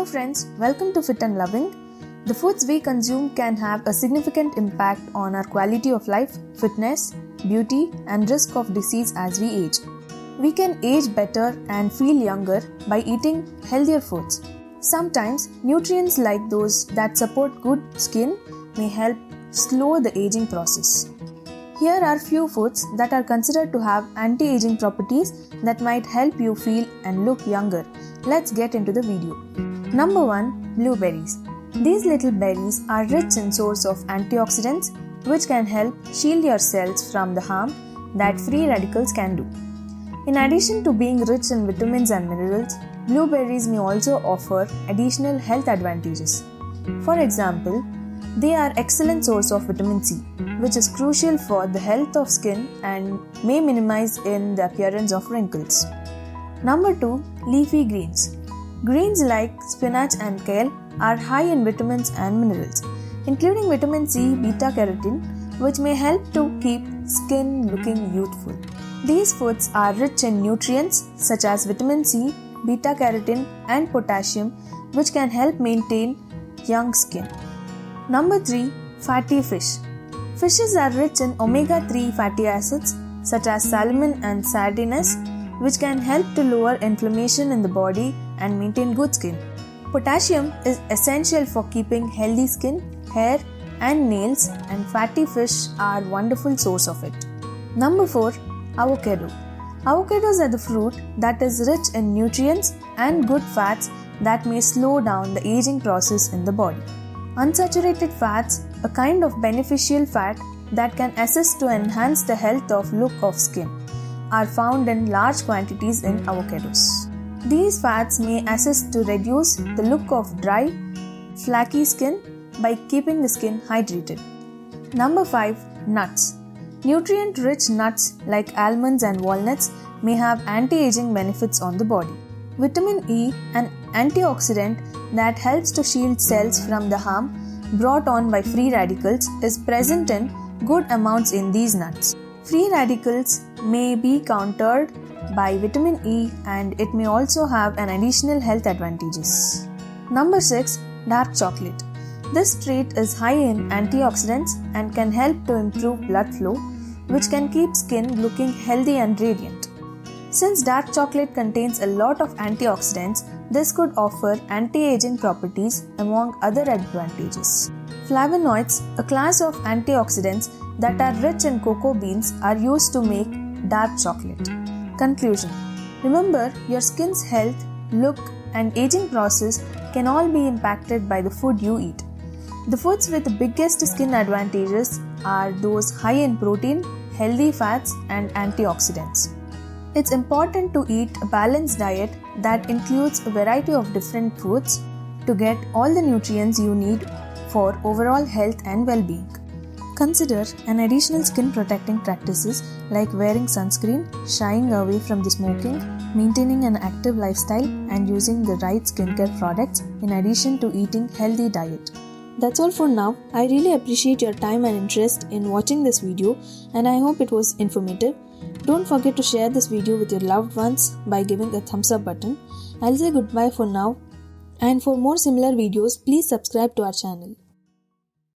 Hello friends, welcome to Fit and Loving. The foods we consume can have a significant impact on our quality of life, fitness, beauty and risk of disease as we age. We can age better and feel younger by eating healthier foods. Sometimes nutrients like those that support good skin may help slow the aging process. Here are few foods that are considered to have anti-aging properties that might help you feel and look younger. Let's get into the video. Number 1. Blueberries. These little berries are rich in source of antioxidants which can help shield your cells from the harm that free radicals can do. In addition to being rich in vitamins and minerals, blueberries may also offer additional health advantages. For example, they are excellent source of vitamin C, which is crucial for the health of skin and may minimize in the appearance of wrinkles. Number 2. Leafy greens. Greens like spinach and kale are high in vitamins and minerals, including vitamin C, beta-carotene, which may help to keep skin looking youthful. These foods are rich in nutrients such as vitamin C, beta-carotene and potassium, which can help maintain young skin. Number 3. Fatty fish. Fishes are rich in omega-3 fatty acids such as salmon and sardines, which can help to lower inflammation in the body and maintain good skin. Potassium is essential for keeping healthy skin, hair and nails, and fatty fish are wonderful source of it. Number 4. Avocado. Avocados are the fruit that is rich in nutrients and good fats that may slow down the aging process in the body. Unsaturated fats, a kind of beneficial fat that can assist to enhance the health of look of skin, are found in large quantities in avocados. These fats may assist to reduce the look of dry, flaky skin by keeping the skin hydrated. Number 5. Nuts. Nutrient-rich nuts like almonds and walnuts may have anti-aging benefits on the body. Vitamin E, an antioxidant that helps to shield cells from the harm brought on by free radicals, is present in good amounts in these nuts. Free radicals may be countered by vitamin E and it may also have an additional health advantages. Number 6. Dark chocolate. This treat is high in antioxidants and can help to improve blood flow, which can keep skin looking healthy and radiant. Since dark chocolate contains a lot of antioxidants, this could offer anti-aging properties among other advantages. Flavonoids, a class of antioxidants that are rich in cocoa beans, are used to make dark chocolate. Conclusion. Remember, your skin's health, look and aging process can all be impacted by the food you eat. The foods with the biggest skin advantages are those high in protein, healthy fats and antioxidants. It's important to eat a balanced diet that includes a variety of different foods to get all the nutrients you need for overall health and well-being. Consider an additional skin protecting practices like wearing sunscreen, shying away from the smoking, maintaining an active lifestyle and using the right skincare products in addition to eating healthy diet. That's all for now. I really appreciate your time and interest in watching this video and I hope it was informative. Don't forget to share this video with your loved ones by giving a thumbs up button. I'll say goodbye for now and for more similar videos please subscribe to our channel.